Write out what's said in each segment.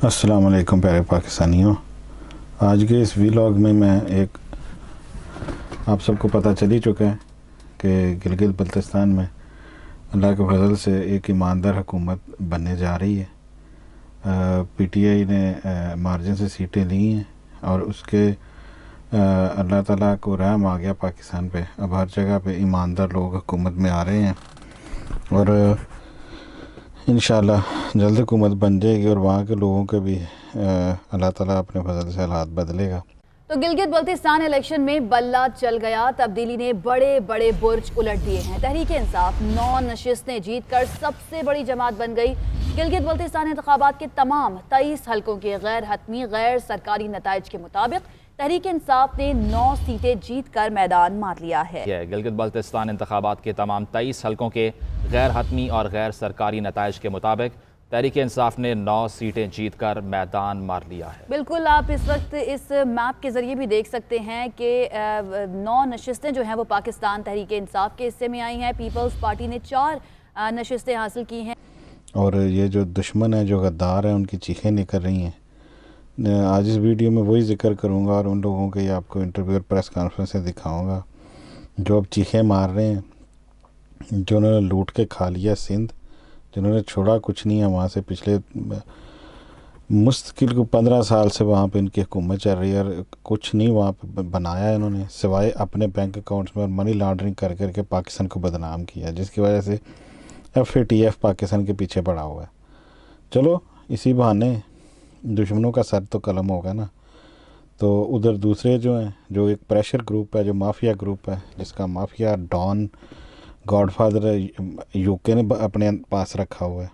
अस्सलाम वालेकुम प्यारे पाकिस्तानियों। आज के इस वीलॉग में मैं आप सबको पता चल ही चुका है कि गिलगित बल्तिस्तान में अल्लाह के फजल से एक ईमानदार हुकूमत बनने जा रही है। पीटीआई ने मार्जिन से सीटें ली हैं और उसके अल्लाह ताला को रहम आ गया पाकिस्तान पे। अब हर जगह पे ईमानदार लोग हुकूमत में आ रहे हैं और इंशाअल्लाह जल्द हुकूमत बन जाएगी और वहाँ के लोगों के भी अल्लाह ताला अपने फजल से हालात बदलेगा। तो गिलगित बल्तिस्तान इलेक्शन में बल्ला चल गया। तब्दीली ने बड़े बड़े बुर्ज उलट दिए हैं। तहरीक इंसाफ 9 नशिस्तें जीतकर सबसे बड़ी जमात बन गई। गिलगित बल्तिस्तान इंतखाबात के तमाम 23 हलकों के गैर हतमी गैर सरकारी नताइज के मुताबिक तहरीक इंसाफ ने 9 सीटें जीतकर मैदान मार लिया है। गिलगित बल्तिस्तान इंतखाबात के तमाम 23 हलकों के गैर हतमी और गैर सरकारी नताइज के मुताबिक तहरीक इंसाफ ने 9 सीटें जीतकर मैदान मार लिया है। बिल्कुल, आप इस वक्त इस मैप के ज़रिए भी देख सकते हैं कि 9 नशिस्तें जो हैं वो पाकिस्तान तहरीक इंसाफ के हिस्से में आई हैं। पीपल्स पार्टी ने 4 नशिस्तें हासिल की हैं। और ये जो दुश्मन है, जो गद्दार हैं, उनकी चीखें निकल रही हैं। आज इस वीडियो में वही जिक्र करूंगा और उन लोगों के आपको इंटरव्यू और प्रेस कॉन्फ्रेंस से दिखाऊंगा जो अब चीखें मार रहे हैं, जिन्होंने लूट के खा लिया सिंध, जिन्होंने छोड़ा कुछ नहीं है वहाँ से। पिछले मुश्किल को 15 साल से वहाँ पे इनकी हुकूमत चल रही है और कुछ नहीं वहाँ पे बनाया है इन्होंने, सिवाय अपने बैंक अकाउंट्स में और मनी लॉन्ड्रिंग कर करके पाकिस्तान को बदनाम किया, जिसकी वजह से FATF पाकिस्तान के पीछे पड़ा हुआ है। चलो इसी बहाने दुश्मनों का सर तो कलम होगा ना। तो उधर दूसरे जो हैं, जो एक प्रेशर ग्रुप है, जो माफिया ग्रुप है, जिसका माफिया डॉन गॉडफादर यूके ने अपने पास रखा हुआ है,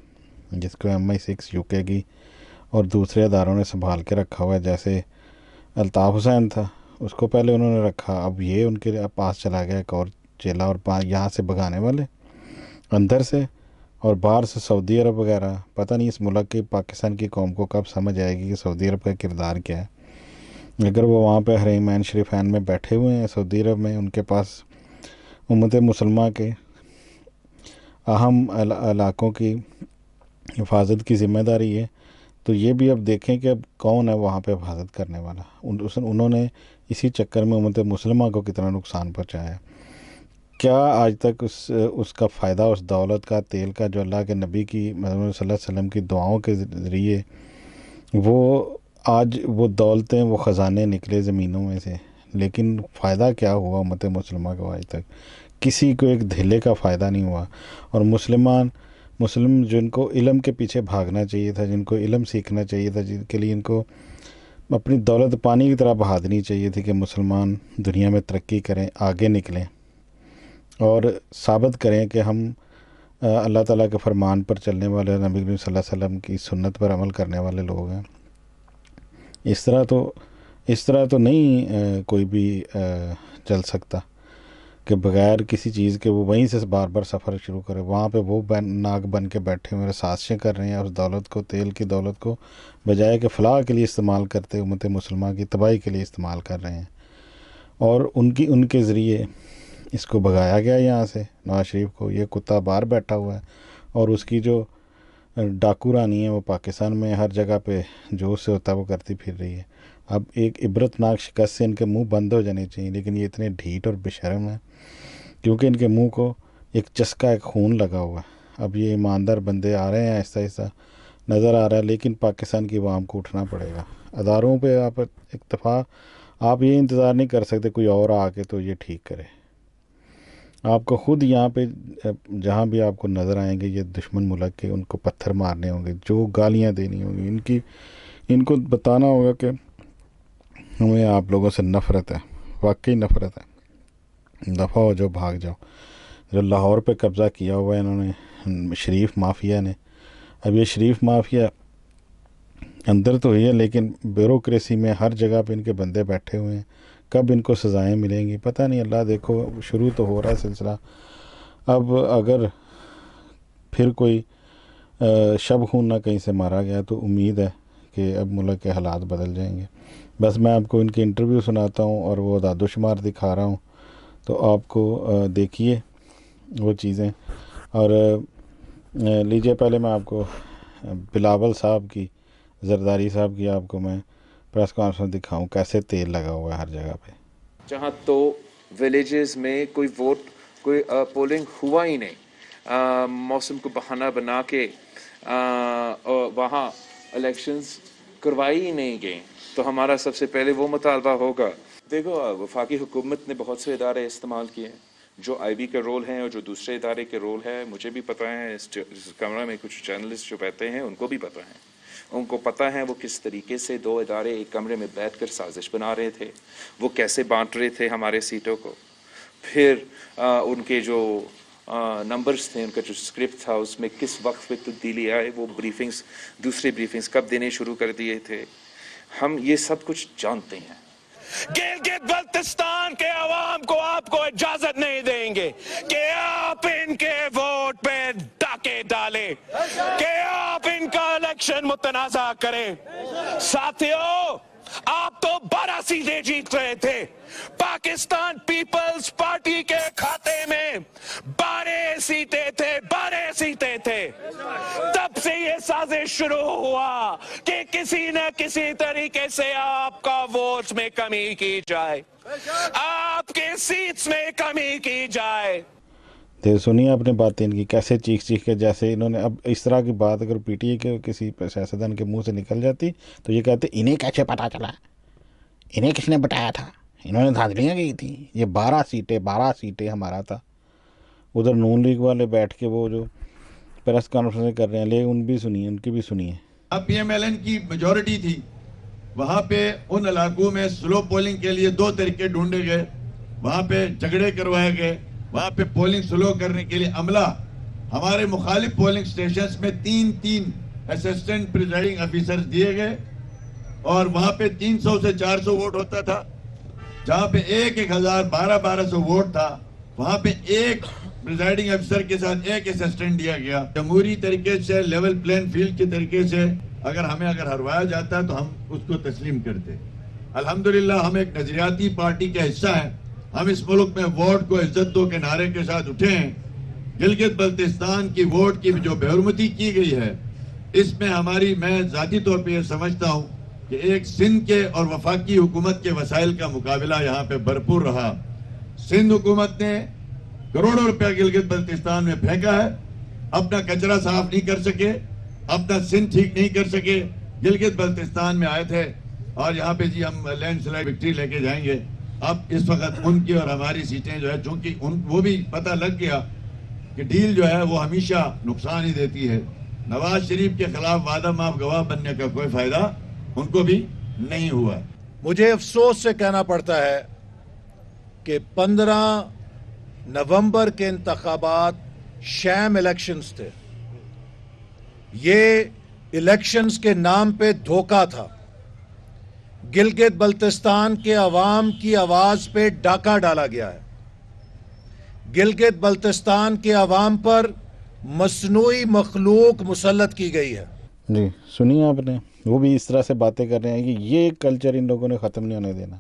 जिसको MI6 यूके की और दूसरे अदारों ने संभाल के रखा हुआ है। जैसे अल्ताफ़ हुसैन था, उसको पहले उन्होंने रखा, अब ये उनके पास चला गया एक और चेला। और यहाँ से भगाने वाले अंदर से और बाहर से सऊदी अरब वगैरह। पता नहीं इस मुल्क की पाकिस्तान की कौम को कब समझ आएगी कि सऊदी अरब का किरदार क्या है। अगर वो वहाँ पे हरमैन शरीफैन में बैठे हुए हैं सऊदी अरब में, उनके पास उम्मत मुसलमान के अहम इलाकों की हिफाजत की ज़िम्मेदारी है, तो ये भी अब देखें कि अब कौन है वहाँ पे हिफाजत करने वाला। उन्होंने इसी चक्कर में उम्मत मुसलमान को कितना नुकसान पहुँचाया। क्या आज तक उसका फ़ायदा, उस दौलत का, तेल का, जो अल्लाह के नबी की सल्लल्लाहु अलैहि वसल्लम की दुआओं के ज़रिए वो आज वो दौलतें, वो ख़जाने निकले ज़मीनों में से, लेकिन फ़ायदा क्या हुआ उम्मत मुसलमान को? आज तक किसी को एक धेले का फ़ायदा नहीं हुआ। और मुस्लिम जिनको इल्म के पीछे भागना चाहिए था, जिनको इल्म सीखना चाहिए था, जिनके लिए इनको अपनी दौलत पानी की तरह बहा देनी चाहिए थी कि मुसलमान दुनिया में तरक्की करें, आगे निकलें और साबित करें कि हम अल्लाह ताला के फरमान पर चलने वाले, नबी करीम सल्लल्लाहु अलैहि वसल्लम की सुन्नत पर अमल करने वाले लोग हैं। इस तरह तो नहीं कोई भी चल सकता कि बग़ैर किसी चीज़ के वो वहीं से बार बार सफ़र शुरू करे। वहाँ पे वो नाग बन के बैठे हुए साजिशें कर रहे हैं उस दौलत को, तेल की दौलत को, बजाय कि फ़लाह के लिए इस्तेमाल करते उम्मत मुसलमान की तबाही के लिए इस्तेमाल कर रहे हैं। और उनके ज़रिए इसको भगाया गया यहाँ से, नवाज शरीफ को। ये कुत्ता बाहर बैठा हुआ है और उसकी जो डाकू रानी है वो पाकिस्तान में हर जगह पे जो उससे होता है वो करती फिर रही है। अब एक इबरतनाक शिकस्त से इनके मुंह बंद हो जाने चाहिए, लेकिन ये इतने ढीठ और बेशर्म हैं क्योंकि इनके मुंह को एक चस्का, एक खून लगा हुआ है। अब ये ईमानदार बंदे आ रहे हैं, ऐसा ऐसा नज़र आ रहा है, लेकिन पाकिस्तान की आवाम को उठना पड़ेगा। अदारों पे आप एक दफ़ा आप ये इंतज़ार नहीं कर सकते कोई और आके तो ये ठीक करे। आपको ख़ुद यहाँ पे जहाँ भी आपको नज़र आएंगे ये दुश्मन मुल्क के, उनको पत्थर मारने होंगे, जो गालियाँ देनी होंगी, इनको बताना होगा कि हमें आप लोगों से नफ़रत है, वाकई नफ़रत है, दफ़ा हो जाओ, भाग जाओ। जो लाहौर पे कब्ज़ा किया हुआ है इन्होंने, शरीफ माफिया ने। अब ये शरीफ माफिया अंदर तो है, लेकिन ब्यूरोक्रेसी में हर जगह पे इनके बंदे बैठे हुए हैं। कब इनको सज़ाएं मिलेंगी पता नहीं। अल्लाह देखो, शुरू तो हो रहा है सिलसिला। अब अगर फिर कोई शब खून ना कहीं से मारा गया तो उम्मीद है कि अब मुल्क के हालात बदल जाएंगे। बस मैं आपको इनके इंटरव्यू सुनाता हूँ और वो दादुशुमार दिखा रहा हूँ, तो आपको देखिए वो चीज़ें। और लीजिए, पहले मैं आपको बिलावल साहब की जरदारी साहब की आपको मैं प्रेस कॉन्फ्रेंस दिखाऊं, कैसे तेल लगा हुआ है हर जगह पे। जहाँ तो विलेजेस में कोई पोलिंग हुआ ही नहीं, मौसम को बहाना बना के वहाँ इलेक्शंस करवाई ही नहीं गई, तो हमारा सबसे पहले वो मुतालबा होगा। देखो, वफाकी हुकूमत ने बहुत से इदारे इस्तेमाल किए हैं, जो IB के रोल हैं और जो दूसरे इदारे के रोल है, मुझे भी पता है, इस कमरा में कुछ जर्नलिस्ट जो बैठे हैं उनको भी पता है, उनको पता है वो किस तरीके से दो इदारे एक कमरे में बैठकर साजिश बना रहे थे, वो कैसे बांट रहे थे हमारे सीटों को, फिर उनके जो नंबर्स थे, उनका जो स्क्रिप्ट था उसमें किस वक्त पे तब्दीली आए, वो ब्रीफिंग्स, दूसरे ब्रीफिंग्स कब देने शुरू कर दिए थे, हम ये सब कुछ जानते हैं। गिलगित बल्तिस्तान के अवाम को आपको इजाजत नहीं देंगे कि आप इनके वोट पे डाके डालें, कि आप इनका इलेक्शन मुतनाज़ा करें। साथियों, आप तो 12 सीटें जीत रहे थे, पाकिस्तान पीपल्स पार्टी के खाते में 12 सीटें थे। तब से ये साजिश शुरू हुआ कि किसी न किसी तरीके से आपका वोट में कमी की जाए, आपके सीट्स में कमी की जाए। तो सुनिए आपने बातें इनकी, कैसे चीख के, जैसे इन्होंने अब इस तरह की बात अगर PTI के किसी सियासतदान के मुंह से निकल जाती तो ये कहते इन्हें कैसे पता चला, इन्हें किसने बताया था, इन्होंने धांधलियाँ की थी, ये 12 सीटें हमारा था। उधर नून लीग वाले बैठ के वो जो प्रेस कॉन्फ्रेंस कर रहे हैं, ले उनकी भी सुनिए। अब PMLN की मेजॉरिटी थी, वहाँ पे उन इलाकों में स्लो पोलिंग के लिए 2 तरीके ढूंढे गए, वहाँ पे झगड़े करवाए गए, वहाँ पे पोलिंग स्लो करने के लिए अमला, हमारे मुखालिफ पोलिंग स्टेशंस में 3 असिस्टेंट प्रिजाइडिंग ऑफिसर्स दिए गए, और वहाँ पे 300 से 400 वोट होता था। जहाँ पे 1200 वोट था, वहाँ पे एक प्रिजाइडिंग अफसर के साथ एक असिस्टेंट दिया गया। जमहूरी तरीके से, लेवल प्लेन फील्ड के तरीके से अगर हरवाया जाता तो हम उसको तस्लीम करते। अल्हम्दुलिल्लाह हम एक नजरियाती पार्टी का हिस्सा है, हम इस मुल्क में वोट को इज्जत दो के नारे के साथ उठे हैं। गिलगित बल्तिस्तान की वोट की जो बेहुरमती की गई है, इसमें मैं जाती तौर पे ये समझता हूँ कि एक सिंध के और वफाकी हुकूमत के वसाइल का मुकाबला यहाँ पे भरपूर रहा। सिंध हुकूमत ने करोड़ों रुपया गिलगित बल्तिस्तान में फेंका है, अपना कचरा साफ नहीं कर सके, अपना सिंध ठीक नहीं कर सके। गिलगित बल्तिस्तान में आए थे और यहाँ पे जी हम लैंडस्लाइड विक्ट्री लेके जाएंगे। अब इस वक्त उनकी और हमारी सीटें जो है, चूंकि वो भी पता लग गया कि डील जो है वो हमेशा नुकसान ही देती है। नवाज शरीफ के खिलाफ वादा माफ गवाह बनने का कोई फायदा उनको भी नहीं हुआ। मुझे अफसोस से कहना पड़ता है कि 15 नवंबर के इंतखाबात शैम इलेक्शंस थे। ये इलेक्शंस के नाम पे धोखा था। गिलगित बल्तिस्तान के अवाम की आवाज पे डाका डाला गया है। गिलगित बल्तिस्तान के अवाम पर मसनूई मखलूक मुसल्लत की गई है। जी सुनिए आपने, वो भी इस तरह से बातें कर रहे हैं कि ये कल्चर इन लोगों ने ख़त्म नहीं होने देना।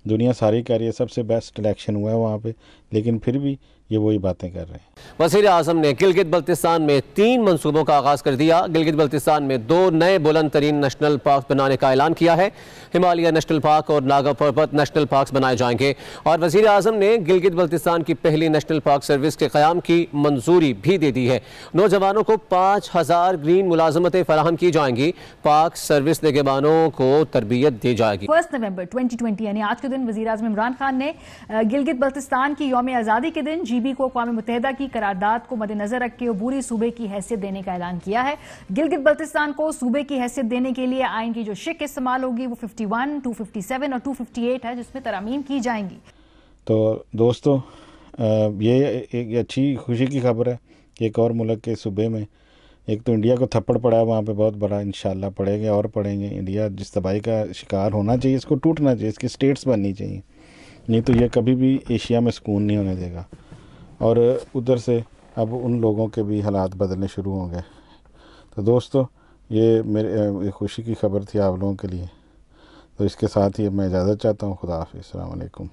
दुनिया सारी कह रही है सबसे बेस्ट इलेक्शन हुआ है वहाँ पे, लेकिन फिर भी ये वही बातें कर रहे हैं। वज़ीर आज़म ने गिलगित बल्तिस्तान में 3 मंसूबों का आगाज़ कर दिया। गिलगित बल्तिस्तान में 2 नए बुलंद तरीन नेशनल पार्क बनाने का ऐलान किया है। हिमालय नेशनल पार्क और नागा पर्वत नेशनल पार्क बनाए जाएंगे। और वज़ीर आज़म ने गिलगित बल्तिस्तान की पहली नेशनल पार्क सर्विस के क़याम की मंजूरी भी दे दी है। नौजवानों को 5000 ग्रीन मुलाजमतें फराहम की जाएंगी। पार्क सर्विस निगहबानों को तरबियत दी जाएगी। 1 नवंबर 2020 यानी आज के दिन वज़ीर आज़म इमरान खान ने गिलगित बल्तिस्तान की यौम आज़ादी के दिन GB को अक़वाम मुत्तहिदा की करारदाद को मद्देनजर रख के अबूरी सूबे की हैसियत देने का ऐलान किया है। गिलगित बल्तिस्तान को सूबे की हैसियत देने के लिए आइन की जो शिक इस्तेमाल होगी वो 51, 257 और 258 है, जिसमें तरमीम की जाएंगी। तो दोस्तों ये एक अच्छी खुशी की खबर है कि एक और मुल्क के सूबे में, एक तो इंडिया को थप्पड़ पड़ा है वहाँ पे बहुत बड़ा, इंशाल्लाह पड़ेंगे और पड़ेंगे। इंडिया जिस तबाही का शिकार होना चाहिए, इसको टूटना चाहिए, इसकी स्टेट्स बननी चाहिए, नहीं तो ये कभी भी एशिया में सुकून नहीं होने देगा। और उधर से अब उन लोगों के भी हालात बदलने शुरू हो गए। तो दोस्तों ये मेरे खुशी की खबर थी आप लोगों के लिए। तो इसके साथ ही मैं इजाज़त चाहता हूँ। खुदा हाफ़िज़, अस्सलाम वालेकुम।